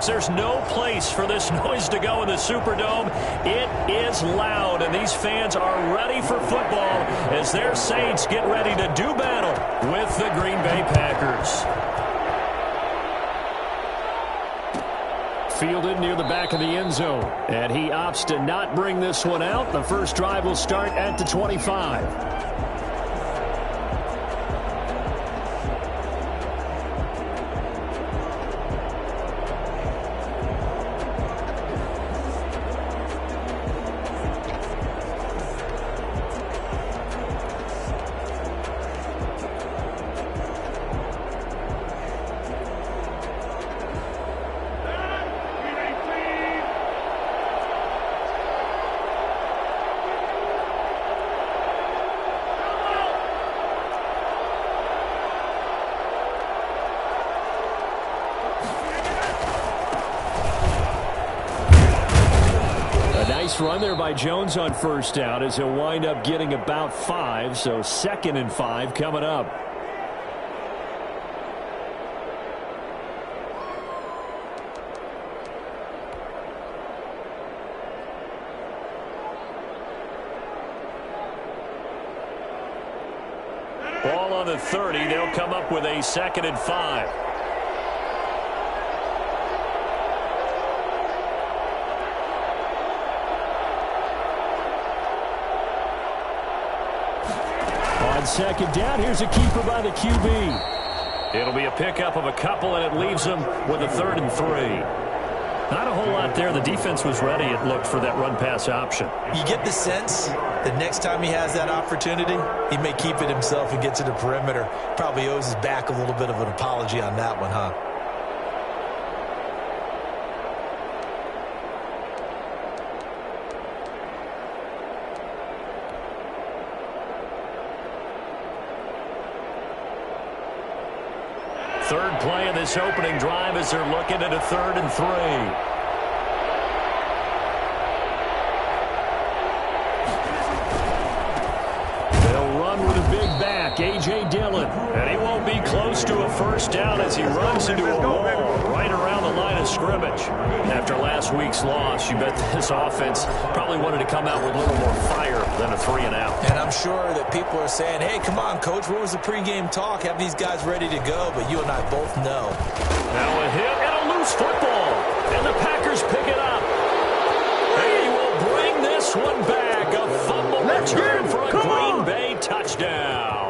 There's no place for this noise to go in the Superdome. It is loud, and these fans are ready for football as their Saints get ready to do battle with the Green Bay Packers. Fielded near the back of the end zone, and he opts to not bring this one out. The first drive will start at the 25. Run there by Jones on first down as he'll wind up getting about 5, so 2nd and 5 coming up. Ball on the 30. They'll come up with a 2nd and 5. Second down, here's a keeper by the QB. It'll be a pickup of a couple, and it leaves them with a 3rd and 3. Not a whole lot there. The defense was ready, it looked, for that run-pass option. You get the sense that next time he has that opportunity, he may keep it himself and get to the perimeter. Probably owes his back a little bit of an apology on that one, huh? Third play of this opening drive as they're looking at a 3rd and 3. They'll run with a big back, A.J. Dillon. And he won't be close to a first down as he runs into a wall right around the line of scrimmage. After last week's loss, you bet this offense probably wanted to come out with a little more fire than a 3 and out. And I'm sure that people are saying, hey, come on, Coach, what was the pregame talk? Have these guys ready to go? But you and I both know. Now a hit and a loose football. And the Packers pick it up. He will bring this one back. A fumble return for a Green Bay touchdown.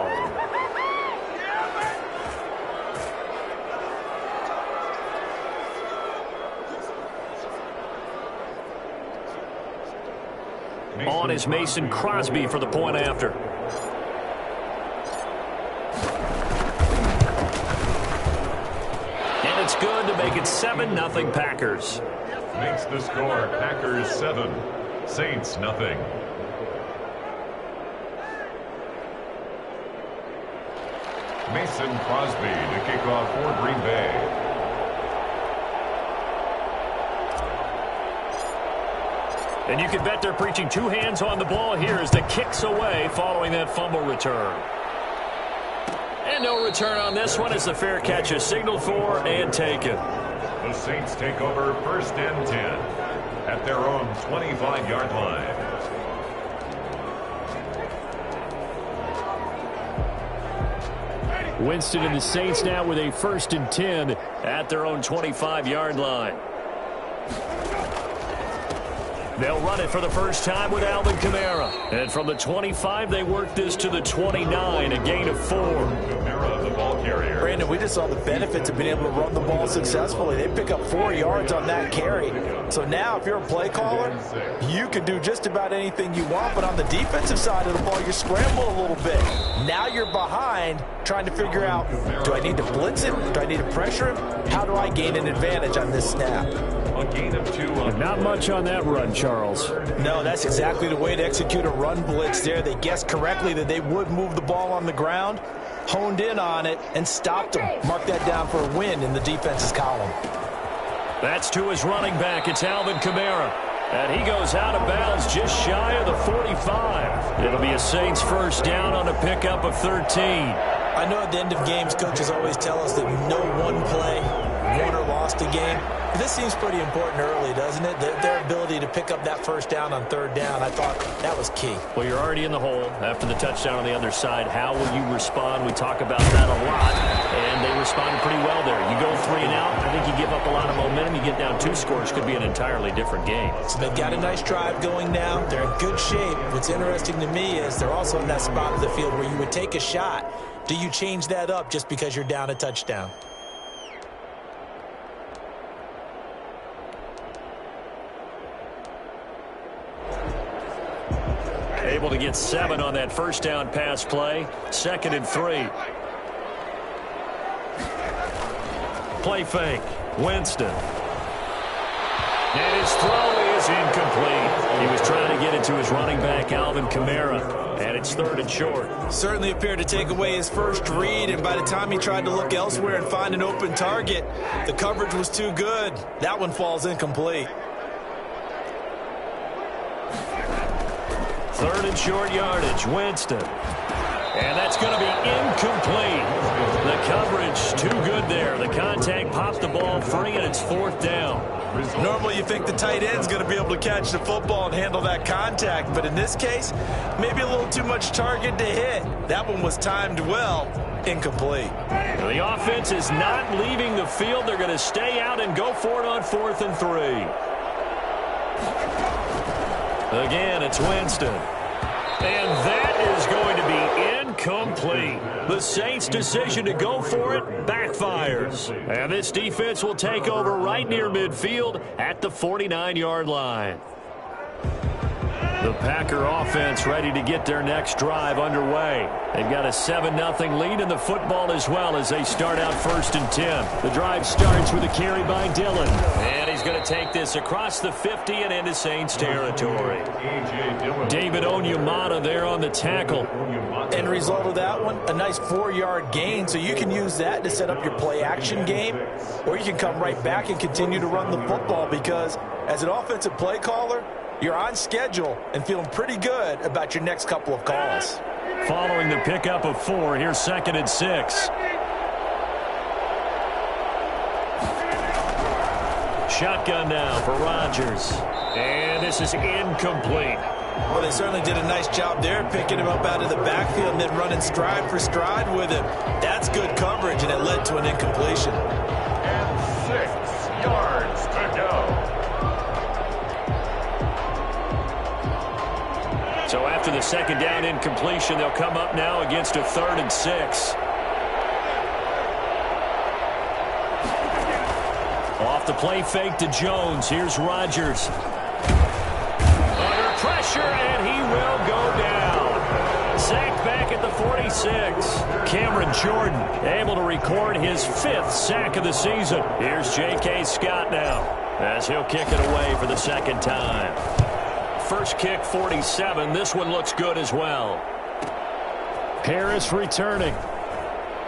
On is Mason Crosby for the point after. And it's good to make it 7-0 Packers. Makes the score Packers 7, Saints 0. Mason Crosby to kick off for Green Bay. And you can bet they're preaching 2 hands on the ball here as the kick's away following that fumble return. And no return on this one as the fair catch is signaled for and taken. The Saints take over 1st and 10 at their own 25-yard line. Winston and the Saints now with a 1st and 10 at their own 25-yard line. They'll run it for the first time with Alvin Kamara. And from the 25, they work this to the 29, a gain of 4. Kamara, the ball carrier. Brandon, we just saw the benefits of being able to run the ball successfully. They pick up 4 yards on that carry. So now, if you're a play caller, you can do just about anything you want. But on the defensive side of the ball, you're scrambling a little bit. Now you're behind, trying to figure out, do I need to blitz him? Do I need to pressure him? How do I gain an advantage on this snap? A gain of 2. Not much on that run, Charles. No, that's exactly the way to execute a run blitz there. They guessed correctly that they would move the ball on the ground, honed in on it, and stopped them. Mark that down for a win in the defense's column. That's to his running back. It's Alvin Kamara. And he goes out of bounds just shy of the 45. It'll be a Saints first down on a pickup of 13. I know at the end of games, coaches always tell us that no one play, won or lost a game. This seems pretty important early, doesn't it? Their ability to pick up that first down on third down, I thought that was key. Well, you're already in the hole after the touchdown on the other side. How will you respond? We talk about that a lot, and they responded pretty well there. You go 3 and out, I think you give up a lot of momentum. You get down 2 scores, could be an entirely different game. So they've got a nice drive going now. They're in good shape. What's interesting to me is they're also in that spot of the field where you would take a shot. Do you change that up just because you're down a touchdown? Able to get 7 on that first down pass play. 2nd and 3. Play fake. Winston. And his throw is incomplete. He was trying to get it to his running back, Alvin Kamara. And it's 3rd and short. Certainly appeared to take away his first read, and by the time he tried to look elsewhere and find an open target, the coverage was too good. That one falls incomplete. 3rd and short yardage. Winston. And that's going to be incomplete. The coverage too good there. The contact popped the ball free, and it's 4th down. Normally you think the tight end's going to be able to catch the football and handle that contact, but in this case, maybe a little too much target to hit. That one was timed well. Incomplete. The offense is not leaving the field. They're going to stay out and go for it on 4th and 3. Again, it's Winston. And that is going to be incomplete. The Saints' decision to go for it backfires. And this defense will take over right near midfield at the 49-yard line. The Packer offense ready to get their next drive underway. They've got a 7-0 lead in the football as well as they start out 1st and 10. The drive starts with a carry by Dillon. And he's going to take this across the 50 and into Saints territory. David Onyemata there on the tackle. End result of that one, a nice 4-yard gain, so you can use that to set up your play-action game, or you can come right back and continue to run the football because as an offensive play caller, you're on schedule and feeling pretty good about your next couple of calls. Following the pickup of 4, here's 2nd and 6. Shotgun now for Rodgers. And this is incomplete. Well, they certainly did a nice job there, picking him up out of the backfield and then running stride for stride with him. That's good coverage, and it led to an incompletion. And 6 yards to go. So after the 2nd down incompletion, they'll come up now against a 3rd and 6. Off the play fake to Jones. Here's Rodgers. Under pressure, and he will go down. Sacked back at the 46. Cameron Jordan able to record his 5th sack of the season. Here's J.K. Scott now as he'll kick it away for the 2nd time. First kick, 47. This one looks good as well. Harris returning.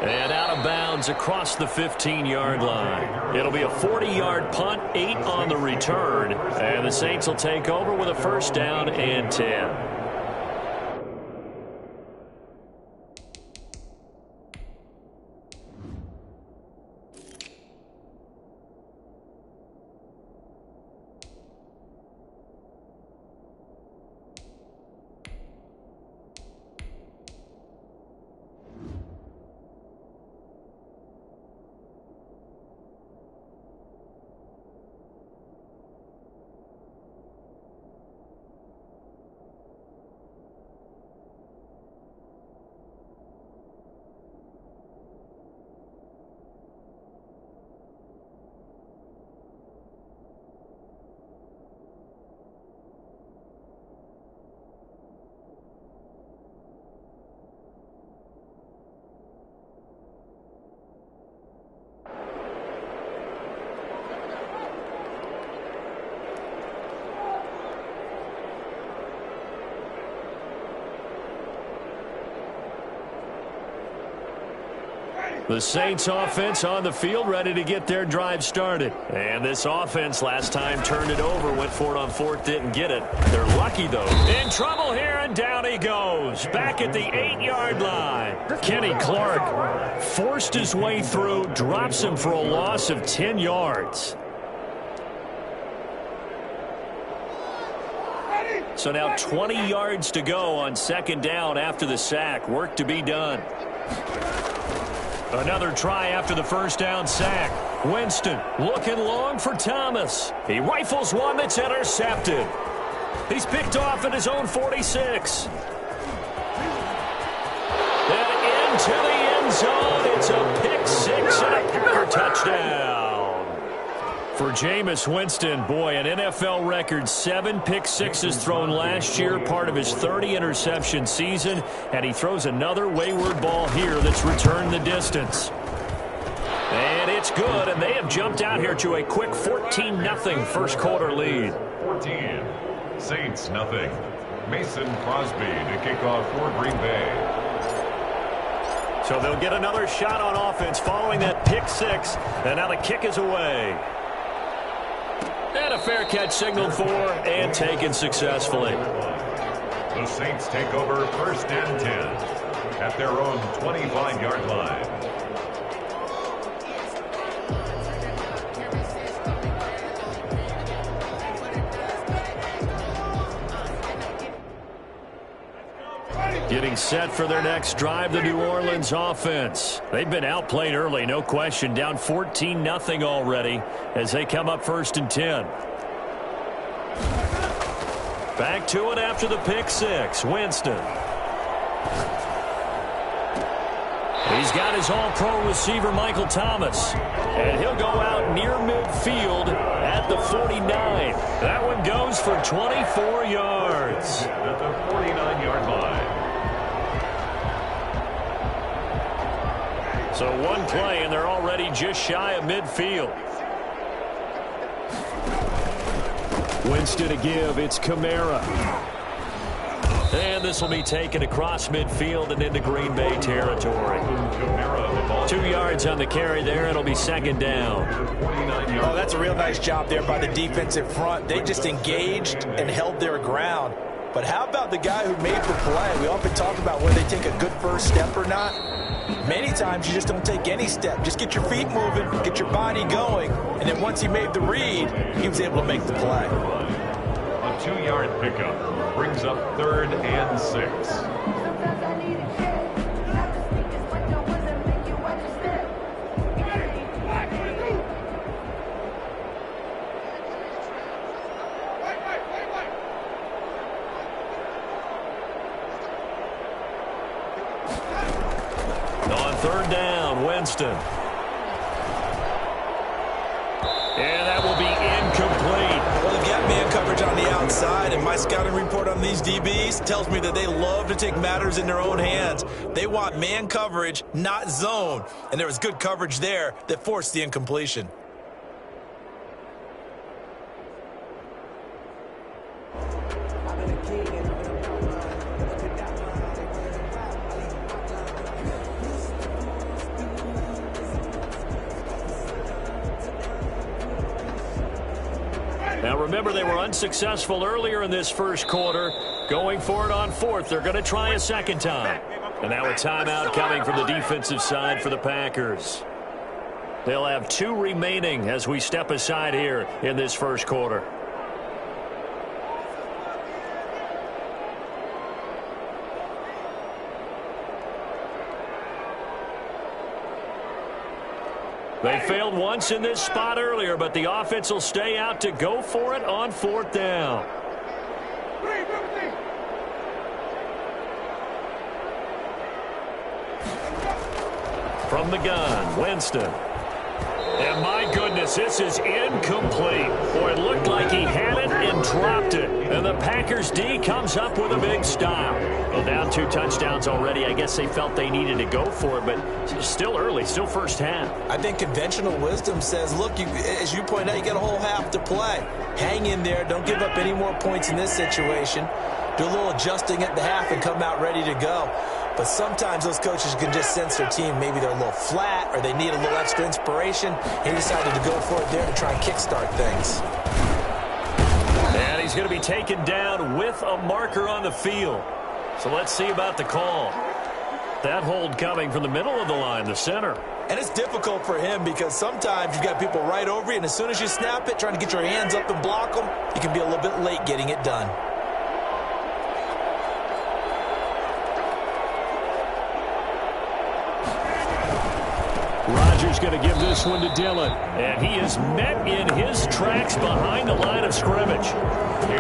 And out of bounds across the 15-yard line. It'll be a 40-yard punt, 8 on the return. And the Saints will take over with a 1st down and 10. The Saints offense on the field, ready to get their drive started. And this offense last time turned it over, went for it on fourth, didn't get it. They're lucky, though. In trouble here, and down he goes. Back at the 8-yard line. Kenny Clark forced his way through, drops him for a loss of 10 yards. So now 20 yards to go on second down after the sack. Work to be done. Another try after the first down sack. Winston looking long for Thomas. He rifles one that's intercepted. He's picked off at his own 46. And into the end zone. It's a pick six and a Packer touchdown. For Jameis Winston, boy, an NFL record 7 pick sixes thrown last year, part of his 30-interception season, and he throws another wayward ball here that's returned the distance. And it's good, and they have jumped out here to a quick 14-0 first quarter lead. 14, Saints nothing. Mason Crosby to kick off for Green Bay. So they'll get another shot on offense following that pick six, and now the kick is away. And a fair catch signaled for and taken successfully. The Saints take over first and 10 at their own 25-yard line. Getting set for their next drive, the New Orleans offense. They've been outplayed early, no question. Down 14-0 already as they come up first and 10. Back to it after the pick six. Winston. He's got his all-pro receiver, Michael Thomas. And he'll go out near midfield at the 49. That one goes for 24 yards. At the 49-yard line. So one play, and they're already just shy of midfield. Winston to give. It's Kamara. And this will be taken across midfield and into Green Bay territory. 2 yards on the carry there. It'll be second down. Oh, that's a real nice job there by the defensive front. They just engaged and held their ground. But how about the guy who made the play? We often talk about whether they take a good first step or not. Many times you just don't take any step. Just get your feet moving, get your body going, and then once he made the read, he was able to make the play. A 2-yard pickup brings up 3rd and 6. On third down, Winston. And that will be incomplete. Well, they've got man coverage on the outside, and my scouting report on these DBs tells me that they love to take matters in their own hands. They want man coverage, not zone. And there was good coverage there that forced the incompletion. Now remember, they were unsuccessful earlier in this first quarter. Going for it on fourth. They're going to try a second time. And now a timeout coming from the defensive side for the Packers. They'll have 2 remaining as we step aside here in this first quarter. They failed once in this spot earlier, but the offense will stay out to go for it on fourth down. From the gun, Winston. And my goodness, this is incomplete. Boy, it looked like he had it and dropped it. And the Packers D comes up with a big stop. Well, down 2 touchdowns already. I guess they felt they needed to go for it, but still early, still first half. I think conventional wisdom says, look, as you point out, you got a whole half to play. Hang in there. Don't give up any more points in this situation. Do a little adjusting at the half and come out ready to go. but sometimes those coaches can just sense their team. Maybe they're a little flat or they need a little extra inspiration. He decided to go for it there to try and kickstart things. And he's going to be taken down with a marker on the field. So let's see about the call. That hold coming from the middle of the line, the center. And it's difficult for him because sometimes you've got people right over you, and as soon as you snap it, trying to get your hands up and block them, you can be a little bit late getting it done. Rodgers going to give this one to Dillon. And he is met in his tracks behind the line of scrimmage.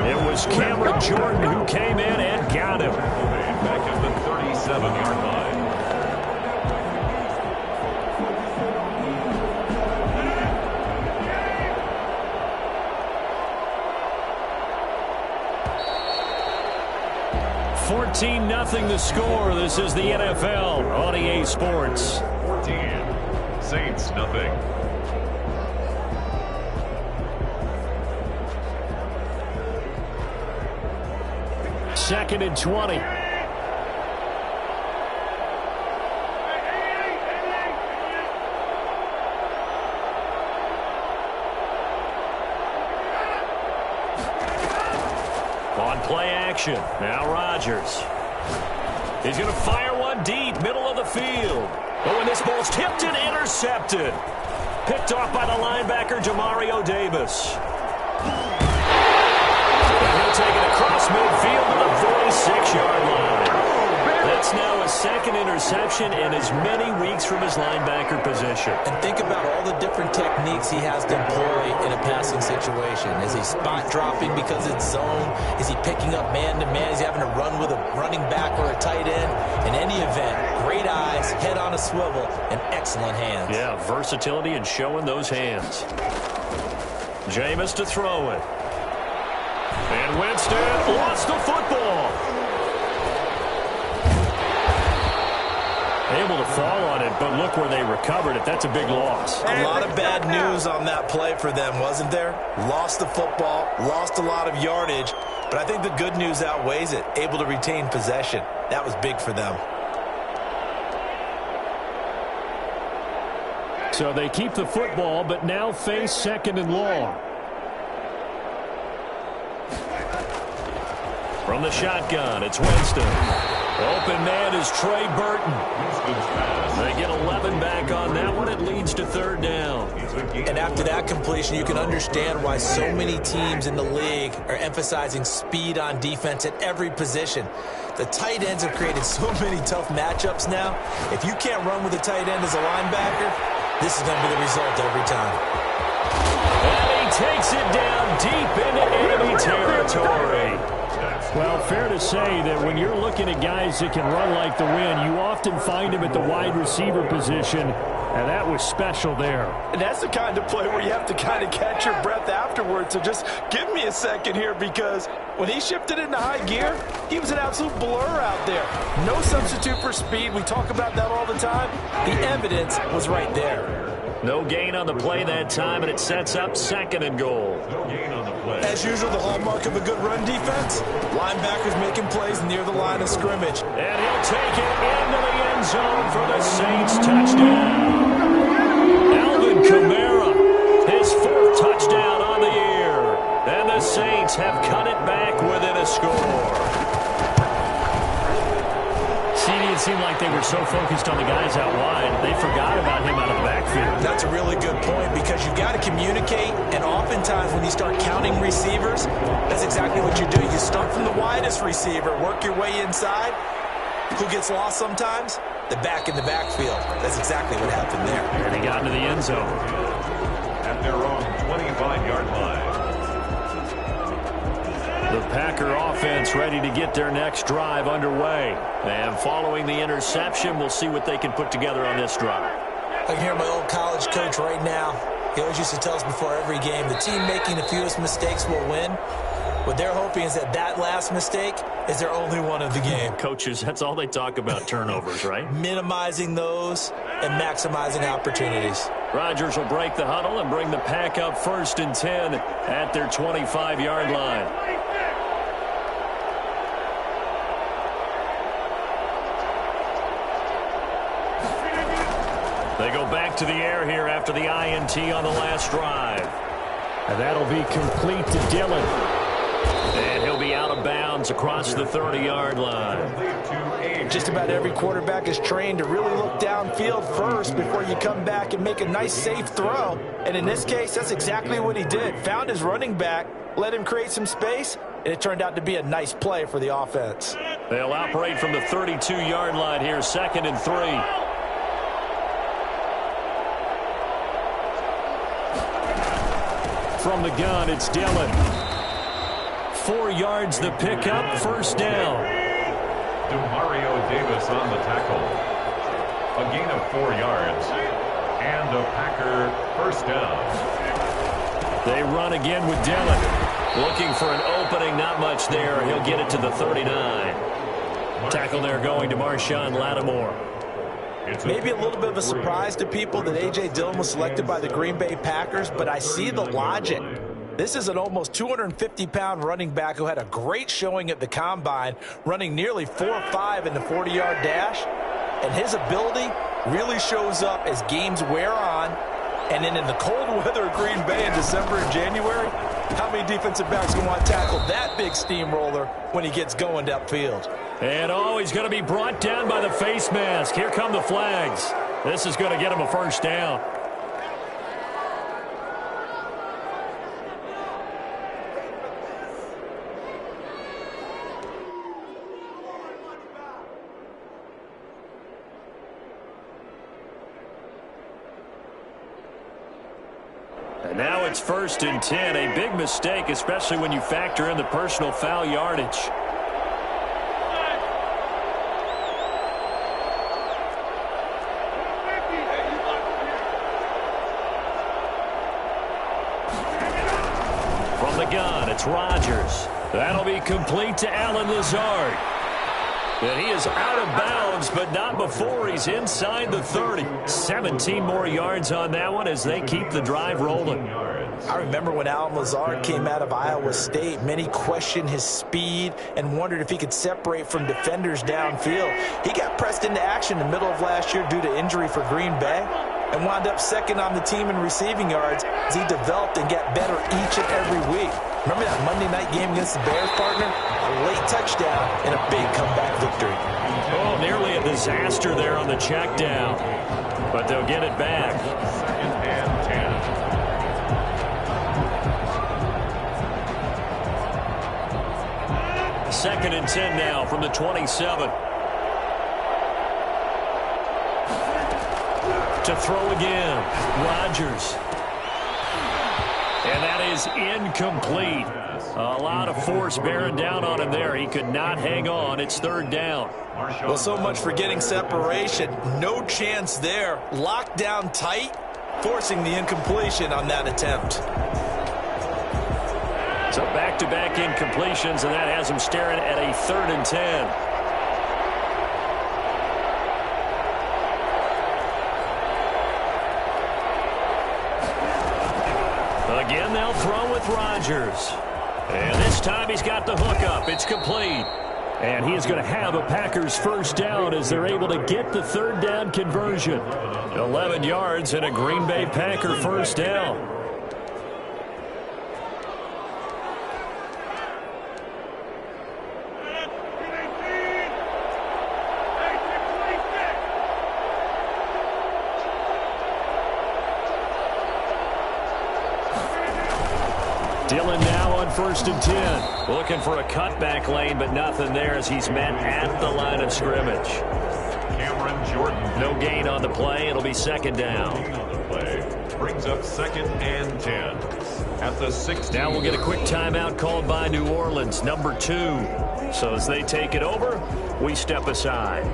It was Cameron Jordan who came in and got him. Back at the 37-yard line. Nothing the score. This is the NFL on EA Sports. 14. Saints, nothing. Second and 20. On play action. Now Rodgers. He's going to fire one deep, middle of the field. Oh, and this ball's tipped and intercepted. Picked off by the linebacker, Demario Davis. And he'll take it across midfield to the 46-yard line. That's now a second interception in as many weeks from his linebacker position. And think about all the different techniques he has to employ in a passing situation. Is he spot dropping because it's zone? Is he picking up man-to-man? Is he having to run with a running back or a tight end? In any event, great eyes, head on a swivel, and excellent hands. Yeah, versatility and showing those hands. Jameis to throw it. And Winston lost the football. Able to fall on it, but look where they recovered it. That's a big loss. A lot of bad news on that play for them, wasn't there? Lost the football, lost a lot of yardage, but I think the good news outweighs it. Able to retain possession. That was big for them. So they keep the football, but now face second and long. From the shotgun, it's Winston. Open man is Trey Burton. They get 11 back on that one. It leads to third down. And after that completion, you can understand why so many teams in the league are emphasizing speed on defense at every position. The tight ends have created so many tough matchups now. If you can't run with a tight end as a linebacker, this is going to be the result every time. And he takes it down deep into enemy territory. Well, fair to say that when you're looking at guys that can run like the wind, you often find them at the wide receiver position, and that was special there. And that's the kind of play where you have to kind of catch your breath afterwards. So just give me a second here, because when he shifted into high gear, he was an absolute blur out there. No substitute for speed. We talk about that all the time. The evidence was right there. No gain on the play that time, and it sets up second and goal. No gain on the play. As usual, the hallmark of a good run defense, linebackers making plays near the line of scrimmage. And he'll take it into the end zone for the Saints touchdown. Alvin Kamara, his fourth touchdown on the year. And the Saints have cut it back within a score. It seemed like they were so focused on the guys out wide, they forgot about him out of the backfield. That's a really good point, because you've got to communicate, and oftentimes when you start counting receivers, that's exactly what you do. You start from the widest receiver, work your way inside. Who gets lost sometimes? The back in the backfield. That's exactly what happened there. And he got into the end zone. At their own 25-yard line. The Packer offense ready to get their next drive underway. And following the interception, we'll see what they can put together on this drive. I can hear my old college coach right now. He always used to tell us before every game, the team making the fewest mistakes will win. What they're hoping is that that last mistake is their only one of the game. Coaches, that's all they talk about, turnovers, right? Minimizing those and maximizing opportunities. Rodgers will break the huddle and bring the Pack up 1st and 10 at their 25-yard line. They go back to the air here after the INT on the last drive. And that'll be complete to Dillon. And he'll be out of bounds across the 30-yard line. Just about every quarterback is trained to really look downfield first before you come back and make a nice, safe throw. And in this case, that's exactly what he did. Found his running back, let him create some space, and it turned out to be a nice play for the offense. They'll operate from the 32-yard line here, 2nd and 3. From the gun, it's Dillon. 4 yards the pickup, 1st down. Demario Davis on the tackle. A gain of 4 yards. And a Packer 1st down. They run again with Dillon. Looking for an opening, not much there. He'll get it to the 39. Tackle there going to Marshawn Lattimore. Maybe a little bit of a surprise to people that A.J. Dillon was selected by the Green Bay Packers, but I see the logic. This is an almost 250-pound running back who had a great showing at the Combine, running nearly 4.5 in the 40-yard dash. And his ability really shows up as games wear on. And then in the cold weather of Green Bay in December and January, how many defensive backs can want to tackle that big steamroller when he gets going downfield? And he's going to be brought down by the face mask. Here come the flags. This is going to get him a 1st down. And now it's 1st and 10. A big mistake, especially when you factor in the personal foul yardage. From the gun, it's Rodgers. That'll be complete to Allen Lazard. And he is out of bounds, but not before he's inside the 30. 17 more yards on that one as they keep the drive rolling. I remember when Allen Lazard came out of Iowa State, many questioned his speed and wondered if he could separate from defenders downfield. He got pressed into action in the middle of last year due to injury for Green Bay and wound up 2nd on the team in receiving yards as he developed and got better each and every week. Remember that Monday night game against the Bears, partner? A late touchdown and a big comeback victory. Oh, nearly a disaster there on the check down. But they'll get it back. 2nd and 10. 2nd and 10 now from the 27. To throw again. Rodgers. And that is incomplete. A lot of force bearing down on him there. He could not hang on. It's 3rd down. Well, so much for getting separation. No chance there. Locked down tight, forcing the incompletion on that attempt. So back-to-back incompletions, and that has him staring at a 3rd and 10. Again, they'll throw with Rodgers. And this time he's got the hookup. It's complete. And he is going to have a Packers 1st down as they're able to get the 3rd down conversion. 11 yards and a Green Bay Packer 1st down. Dillon now on 1st and 10. Looking for a cutback lane, but nothing there as he's met at the line of scrimmage. Cameron Jordan. No gain on the play. It'll be 2nd down. On the play. Brings up 2nd and 10. At the 16. Now we'll get a quick timeout called by New Orleans, number 2. So as they take it over, we step aside.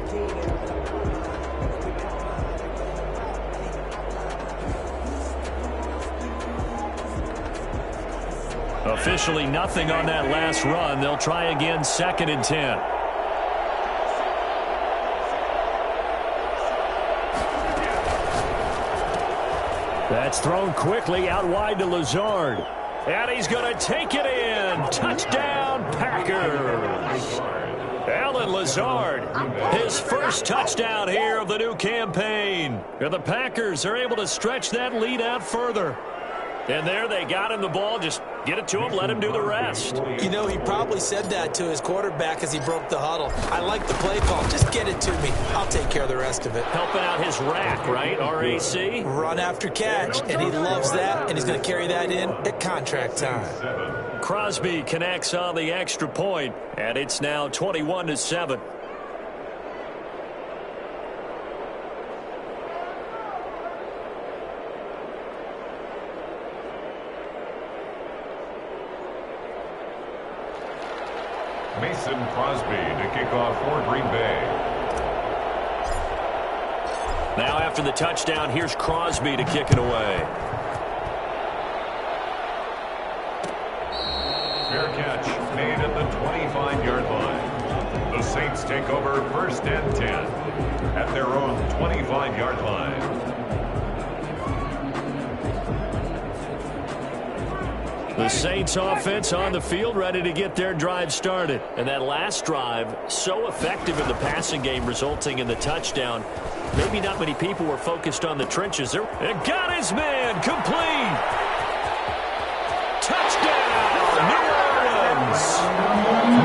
Officially nothing on that last run. They'll try again, 2nd and 10. That's thrown quickly out wide to Lazard. And he's going to take it in. Touchdown, Packers. Alan Lazard, his first touchdown here of the new campaign. And the Packers are able to stretch that lead out further. And there they got him the ball. Just get it to him, let him do the rest. You know, he probably said that to his quarterback as he broke the huddle. I like the play call. Just get it to me. I'll take care of the rest of it. Helping out his rack, right? RAC? Run after catch, and he loves that, and he's going to carry that in at contract time. Crosby connects on the extra point, and it's now 21-7. Mason Crosby to kick off for Green Bay. Now after the touchdown, here's Crosby to kick it away. Fair catch made at the 25-yard line. The Saints take over 1st and 10 at their own 25-yard line. The Saints offense on the field, ready to get their drive started. And that last drive, so effective in the passing game, resulting in the touchdown. Maybe not many people were focused on the trenches. It got his man complete. Touchdown, New Orleans.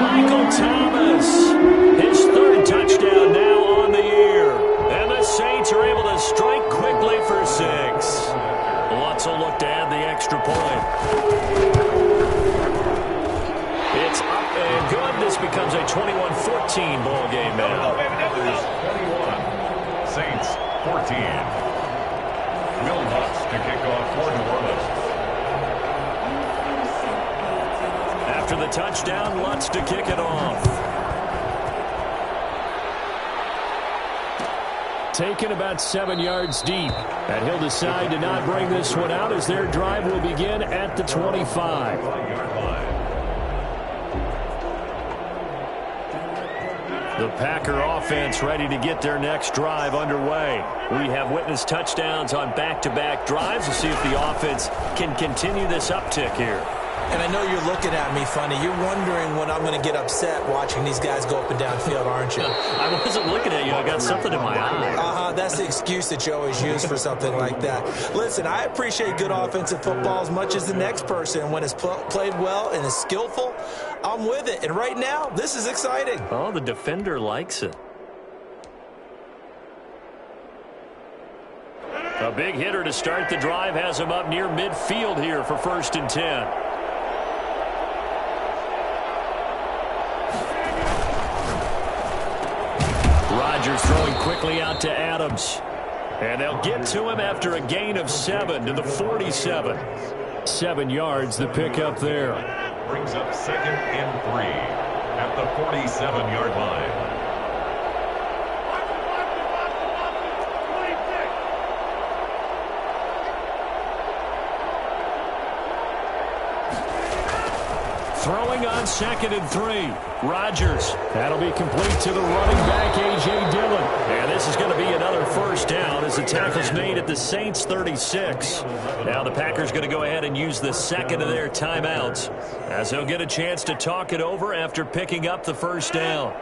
Michael Thomas, his 3rd touchdown now on the year. And the Saints are able to strike quickly for 6. Lutz will look to add the extra point. It's up and good. This becomes a 21-14 ball game now. 21. Saints 14. Will Lutz to kick off for New Orleans. After the touchdown, Lutz to kick it off. Taken about 7 yards deep. And he'll decide to not bring this one out as their drive will begin at the 25. The Packer offense ready to get their next drive underway. We have witnessed touchdowns on back-to-back drives. We'll see if the offense can continue this uptick here. And I know you're looking at me funny. You're wondering when I'm going to get upset watching these guys go up and down field, aren't you? I wasn't looking at you. I got something in my eye. That's the excuse that you always use for something like that. Listen, I appreciate good offensive football as much as the next person. When it's played well and is skillful, I'm with it. And right now, this is exciting. Oh, the defender likes it. A big hitter to start the drive has him up near midfield here for 1st and 10. Rodgers throwing quickly out to Adams. And they'll get to him after a gain of 7 to the 47. 7 yards, the pickup there. Brings up 2nd and 3 at the 47-yard line. Throwing on 2nd and 3. Rodgers. That'll be complete to the running back, A.J. Dillon. And this is going to be another 1st down as the tackle's made at the Saints' 36. Now the Packers going to go ahead and use the 2nd of their timeouts as they'll get a chance to talk it over after picking up the 1st down.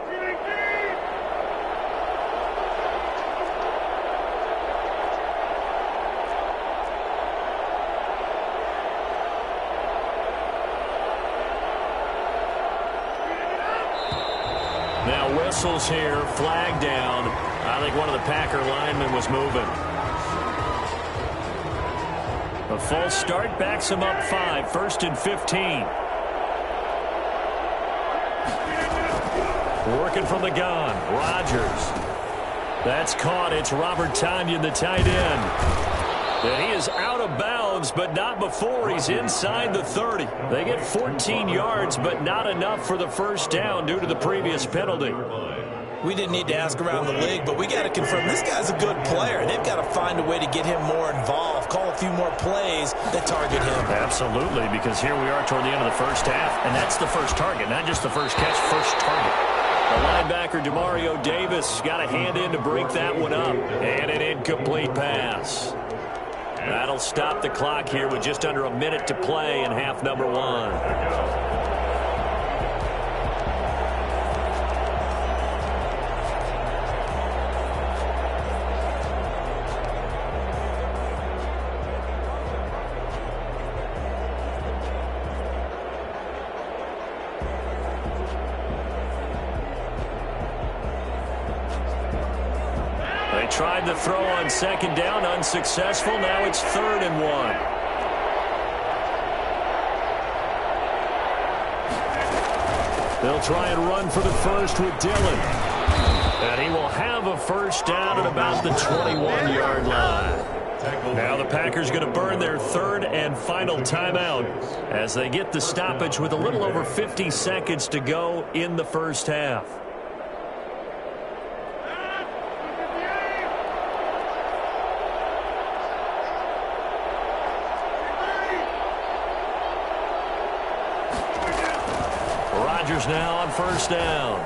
Now whistles here, flag down. I think one of the Packer linemen was moving. A false start backs him up 5, 1st and 15. Working from the gun, Rodgers. That's caught. It's Robert Tonyan, the tight end. And he is out of bounds, but not before he's inside the 30. They get 14 yards, but not enough for the 1st down due to the previous penalty. We didn't need to ask around the league, but we got to confirm this guy's a good player. They've got to find a way to get him more involved, call a few more plays that target him. Absolutely, because here we are toward the end of the 1st half, and that's the first target, not just the first catch, first target. The linebacker, Demario Davis, got a hand in to break that one up, and an incomplete pass. That'll stop the clock here with just under a minute to play in half number 1. tried the throw on second down, unsuccessful. Now it's 3rd and 1. They'll try and run for the first with Dillon. And he will have a first down at about the 21-yard line. Now the Packers going to burn their 3rd and final timeout as they get the stoppage with a little over 50 seconds to go in the first half. Rodgers now on first down.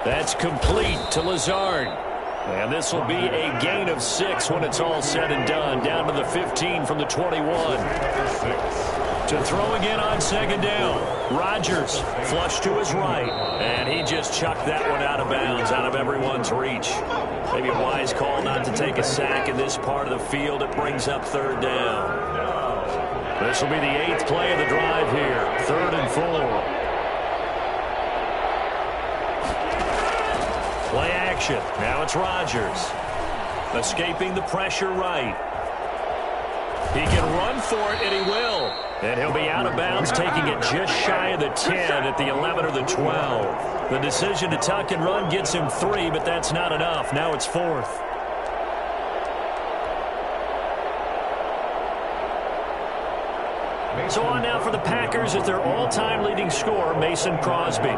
That's complete to Lazard. And this will be a gain of 6 when it's all said and done. Down to the 15 from the 21. To throw again on second down. Rodgers flush to his right. And he just chucked that one out of bounds, out of everyone's reach. Maybe a wise call not to take a sack in this part of the field. It brings up 3rd down. This will be the 8th play of the drive here. 3rd and 4. Play action. Now it's Rodgers. Escaping the pressure right. He can run for it, and he will. And he'll be out of bounds, taking it just shy of the 10 at the 11 or the 12. The decision to tuck and run gets him 3, but that's not enough. Now it's 4th. So on now for the Packers at their all-time leading scorer, Mason Crosby.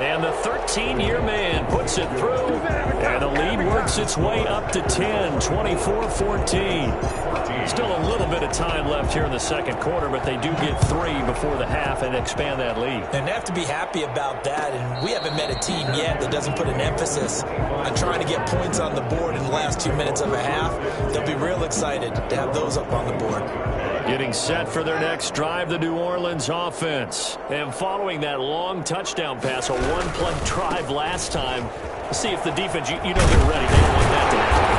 And the 13-year man puts it through, and the lead works its way up to 10, 24-14. Still a little bit of time left here in the second quarter, but they do get 3 before the half and expand that lead. And they have to be happy about that, and we haven't met a team yet that doesn't put an emphasis on trying to get points on the board in the last 2 minutes of a half. They'll be real excited to have those up on the board. Getting set for their next drive, the New Orleans offense. And following that long touchdown pass, a one-play drive last time, see if the defense, you know they're ready. They don't want that to happen.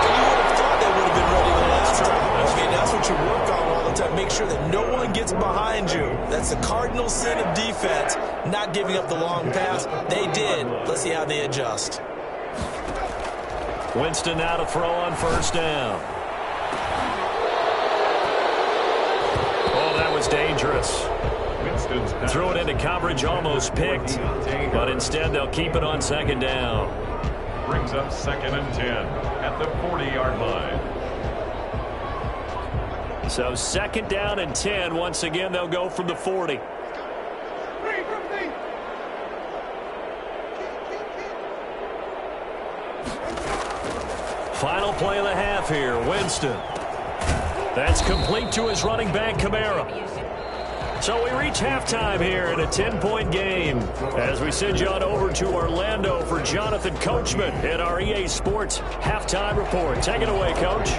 You would have thought they would have been ready the last time. Okay, that's what you work on all the time. Make sure that no one gets behind you. That's the cardinal sin of defense, not giving up the long pass. They did. Let's see how they adjust. Winston now to throw on first down. That was dangerous. Threw it into coverage, almost picked, but instead they'll keep it on second down. Brings up 2nd and 10 at the 40-yard line. So 2nd down and 10. Once again, they'll go from the 40. Final play of the half here, Winston. That's complete to his running back, Kamara. So we reach halftime here in a 10-point game as we send you on over to Orlando for Jonathan Coachman in our EA Sports Halftime Report. Take it away, Coach.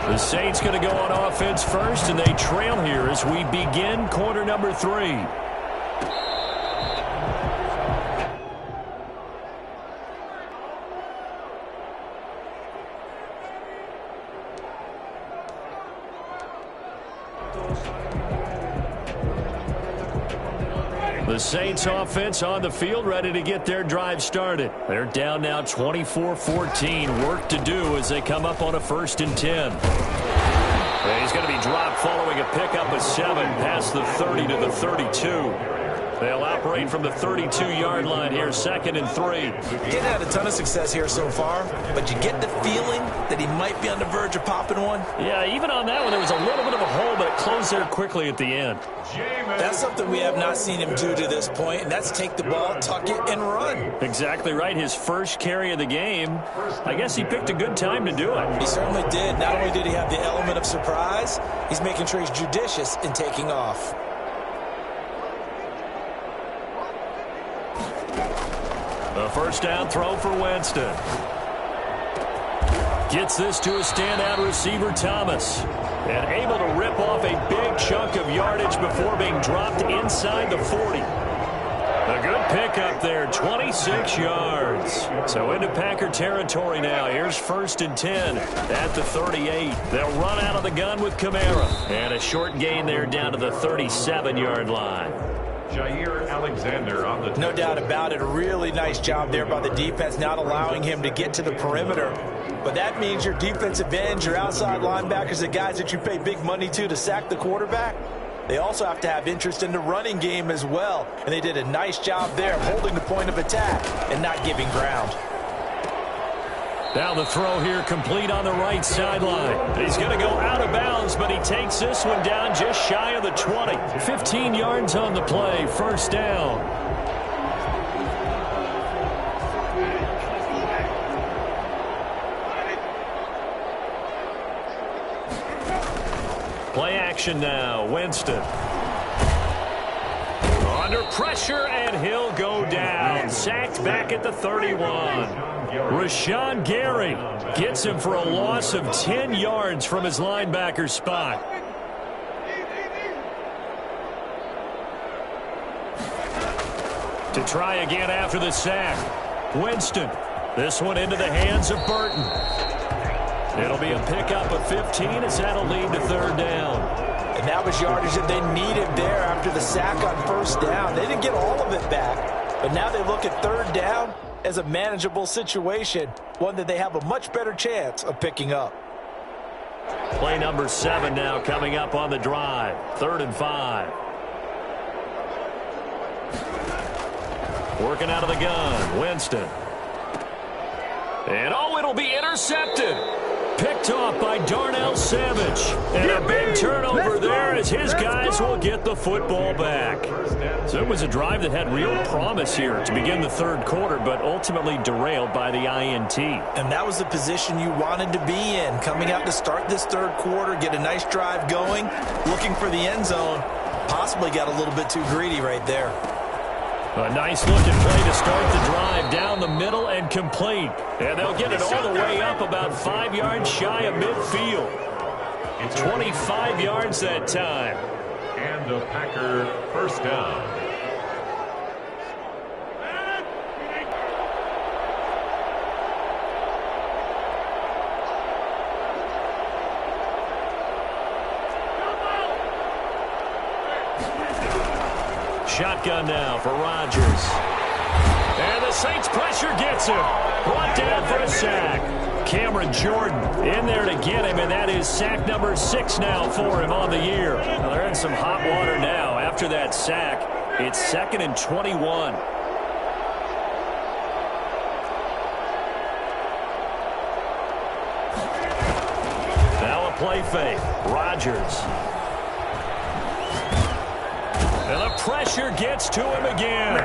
The Saints going to go on offense first, and they trail here as we begin quarter number 3. The Saints offense on the field, ready to get their drive started. They're down now 24-14. Work to do as they come up on a 1st and 10. And he's going to be dropped following a pickup of 7 past the 30 to the 32. They'll operate from the 32-yard line here, 2nd and 3. He's had a ton of success here so far, but you get the feeling that he might be on the verge of popping one. Yeah, even on that one, there was a little bit of a hole, but it closed there quickly at the end. That's something we have not seen him do to this point, and that's take the ball, tuck it, and run. Exactly right. His first carry of the game. I guess he picked a good time to do it. He certainly did. Not only did he have the element of surprise, he's making sure he's judicious in taking off. A first down throw for Winston. Gets this to a standout receiver, Thomas. And able to rip off a big chunk of yardage before being dropped inside the 40. A good pickup there, 26 yards. So into Packer territory now. Here's 1st and 10 at the 38. They'll run out of the gun with Kamara. And a short gain there down to the 37-yard line. Jair Alexander on the tackle. No doubt about it. A really nice job there by the defense, not allowing him to get to the perimeter. But that means your defensive ends, your outside linebackers, the guys that you pay big money to sack the quarterback, they also have to have interest in the running game as well. And they did a nice job there of holding the point of attack and not giving ground. Now the throw here complete on the right sideline. He's going to go out of bounds, but he takes this one down just shy of the 20. 15 yards on the play, 1st down. Play action now, Winston. Under pressure, and he'll go down. Sacked back at the 31. Rashawn Gary gets him for a loss of 10 yards from his linebacker spot. To try again after the sack. Winston. This one into the hands of Burton. It'll be a pickup of 15 as that'll lead to 3rd down. And that was yardage that they needed there after the sack on 1st down. They didn't get all of it back, but now they look at 3rd down as a manageable situation, one that they have a much better chance of picking up. Play number 7 now coming up on the drive. 3rd and 5. Working out of the gun, Winston. And it'll be intercepted. Picked off by Darnell Savage. And a big turnover there as his guys will get the football back. So it was a drive that had real promise here to begin the 3rd quarter, but ultimately derailed by the INT. And that was the position you wanted to be in, coming out to start this 3rd quarter, get a nice drive going, looking for the end zone. Possibly got a little bit too greedy right there. A nice-looking play to start the drive down the middle and complete. And they'll get it all the way up about 5 yards shy of midfield. 25 yards that time. And a Packer 1st down. Shotgun now for Rodgers. And the Saints pressure gets him. Brought down for a sack. Cameron Jordan in there to get him, and that is sack number 6 now for him on the year. Well, they're in some hot water now after that sack. It's 2nd and 21. Now a play fake. Rodgers. And the pressure gets to him again.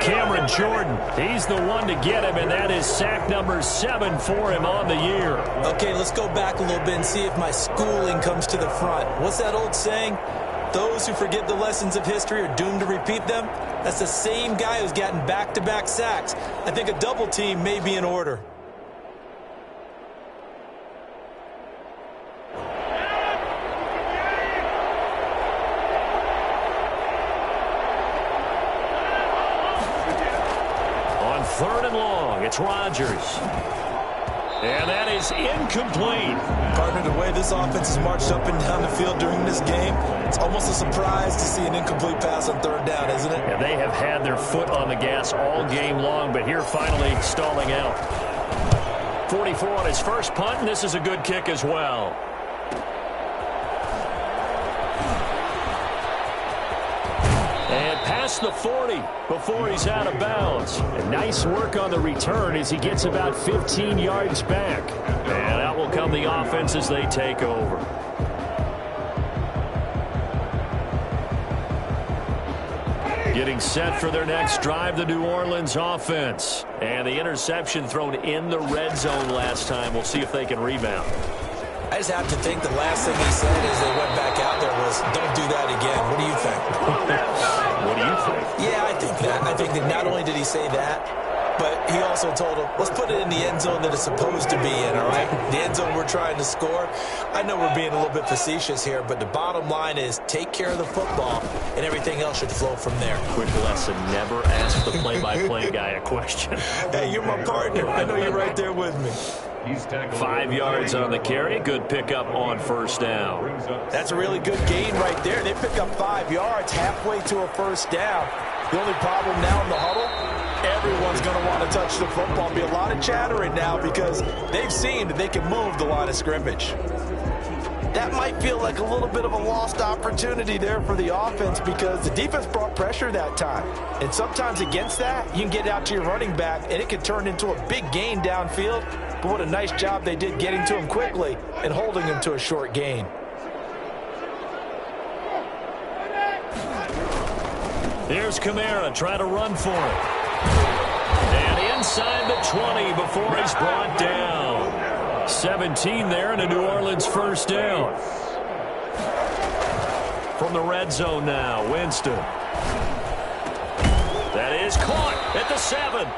Cameron Jordan, he's the one to get him, and that is sack number 7 for him on the year. Okay, let's go back a little bit and see if my schooling comes to the front. What's that old saying? Those who forget the lessons of history are doomed to repeat them. That's the same guy who's gotten back-to-back sacks. I think a double team may be in order. Third and long, it's Rodgers. And that is incomplete. Partner, the way this offense has marched up and down the field during this game, it's almost a surprise to see an incomplete pass on 3rd down, isn't it? Yeah, they have had their foot on the gas all game long, but here finally stalling out. 44 on his first punt, and this is a good kick as well. And past the 40 before he's out of bounds. And nice work on the return as he gets about 15 yards back. And out will come the offense as they take over. Getting set for their next drive, the New Orleans offense. And the interception thrown in the red zone last time. We'll see if they can rebound. I just have to think the last thing he said as they went back out there was, don't do that again. What do you think? What do you think? Yeah, I think that. I think that not only did he say that, but he also told him, let's put it in the end zone that it's supposed to be in, all right? The end zone we're trying to score. I know we're being a little bit facetious here, but the bottom line is take care of the football, and everything else should flow from there. Quick lesson, never ask the play-by-play guy a question. Hey, you're my partner. I know you're right there with me. 5 yards on the carry. Good pickup on first down. That's a really good gain right there. They pick up 5 yards halfway to a first down. The only problem now in the huddle, everyone's going to want to touch the football. There'll be a lot of chattering now because they've seen that they can move the line of scrimmage. That might feel like a little bit of a lost opportunity there for the offense because the defense brought pressure that time. And sometimes against that, you can get out to your running back, and it can turn into a big gain downfield. But what a nice job they did getting to him quickly and holding him to a short gain. Here's Kamara trying to run for it. And inside the 20 before he's brought down. 17 there and a New Orleans first down. From the red zone now, Winston. That is caught at the 7.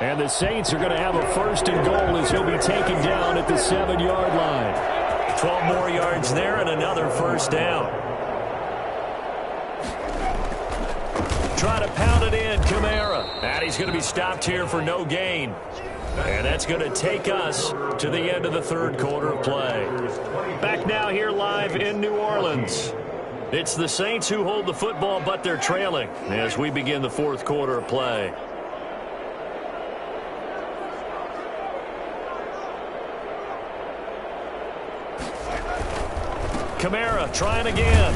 And the Saints are going to have a first and goal as he'll be taken down at the 7-yard line. 12 more yards there and another first down. Try to pound it in, Kamara. And he's going to be stopped here for no gain. And that's going to take us to the end of the third quarter of play. Back now here live in New Orleans. It's the Saints who hold the football, but they're trailing as we begin the fourth quarter of play. Kamara trying again.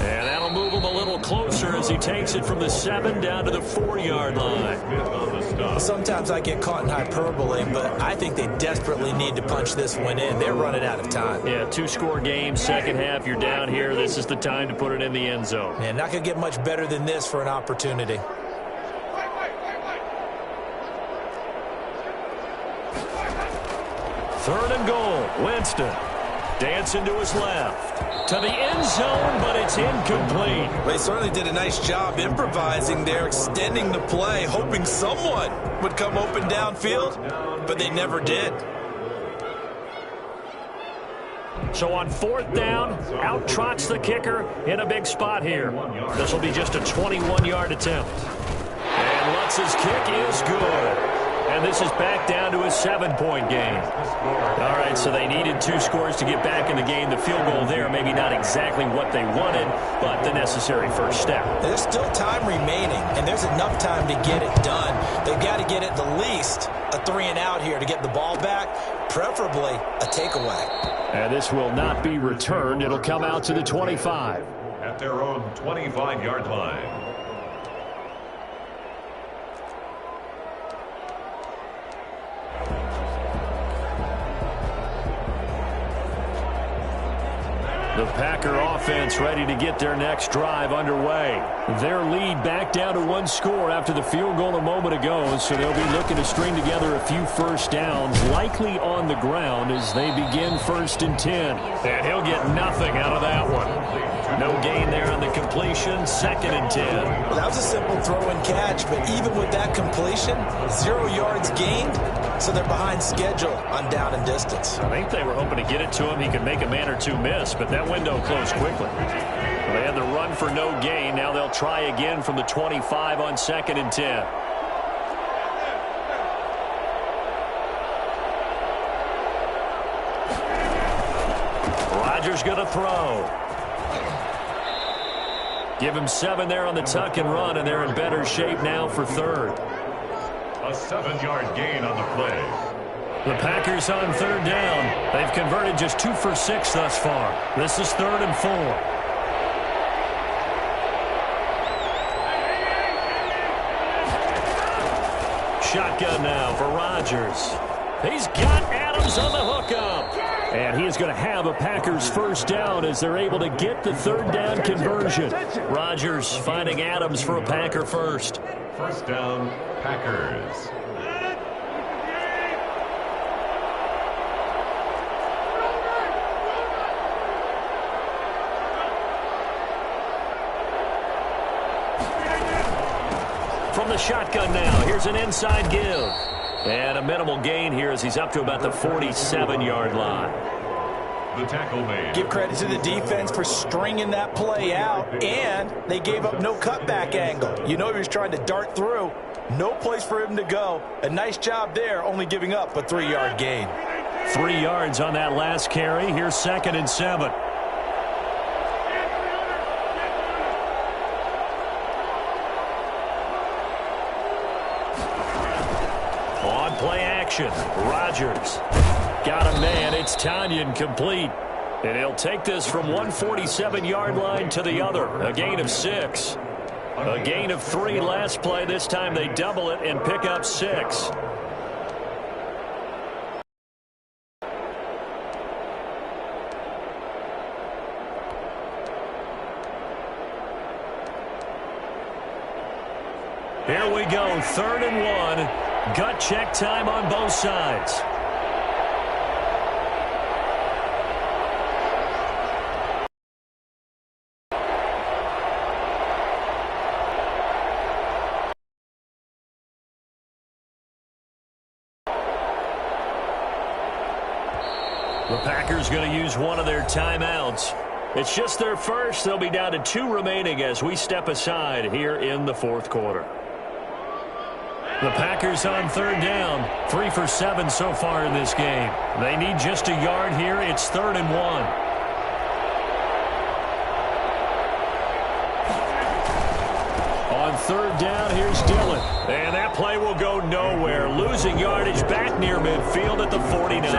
And that'll move him a little closer as he takes it from the 7 down to the 4-yard line. Sometimes I get caught in hyperbole, but I think they desperately need to punch this one in. They're running out of time. Yeah, 2-score game, second half, you're down here. This is the time to put it in the end zone. Yeah, not going to get much better than this for an opportunity. Third and goal, Winston. Dancing to his left. To the end zone, but it's incomplete. They certainly did a nice job improvising there, extending the play, hoping someone would come open downfield, but they never did. So on fourth down, out trots the kicker in a big spot here. This will be just a 21-yard attempt. And Lutz's kick is good. And this is back down to a 7-point game. All right, so they needed 2 scores to get back in the game. The field goal there, maybe not exactly what they wanted, but the necessary first step. There's still time remaining, and there's enough time to get it done. They've got to get at the least a 3-and-out here to get the ball back, preferably a takeaway. And this will not be returned. It'll come out to the 25. At their own 25-yard line. The Packer offense ready to get their next drive underway. Their lead back down to 1 score after the field goal a moment ago, so they'll be looking to string together a few first downs, likely on the ground as they begin 1st and 10. And he'll get nothing out of that one. No gain there on the completion, 2nd and 10. Well, that was a simple throw and catch, but even with that completion, 0 yards gained, so they're behind schedule on down and distance. I think they were hoping to get it to him. He could make a man or two miss, but that window closed quickly. They had the run for no gain. Now they'll try again from the 25 on 2nd and 10. Rodgers going to throw. Give him 7 there on the tuck and run, and they're in better shape now for 3rd. A 7-yard gain on the play. The Packers on 3rd down. They've converted just 2 for 6 thus far. This is 3rd and 4. Shotgun now for Rodgers. He's got Adams on the hookup. And he is going to have a Packers first down as they're able to get the 3rd down conversion. Rodgers finding Adams for a Packer first. First down, Packers. From the shotgun now. Here's an inside give. And a minimal gain here as he's up to about the 47-yard line. The tackle made. Give credit to the defense for stringing that play out, and they gave up no cutback angle. You know he was trying to dart through. No place for him to go. A nice job there, only giving up a 3-yard gain. 3 yards on that last carry. Here's 2nd and 7. On play action, Rodgers. Got a man. It's Tanyan complete. And he'll take this from 147-yard line to the other. A gain of 6. A gain of 3 last play. This time they double it and pick up 6. Here we go, 3rd and 1. Gut check time on both sides. The Packers going to use one of their timeouts. It's just their first. They'll be down to 2 remaining as we step aside here in the 4th quarter. The Packers on 3rd down. 3 for 7 so far in this game. They need just a yard here. It's 3rd and 1. On 3rd down, here's Dillon. And that play will go nowhere. Losing yardage back near midfield at the 49.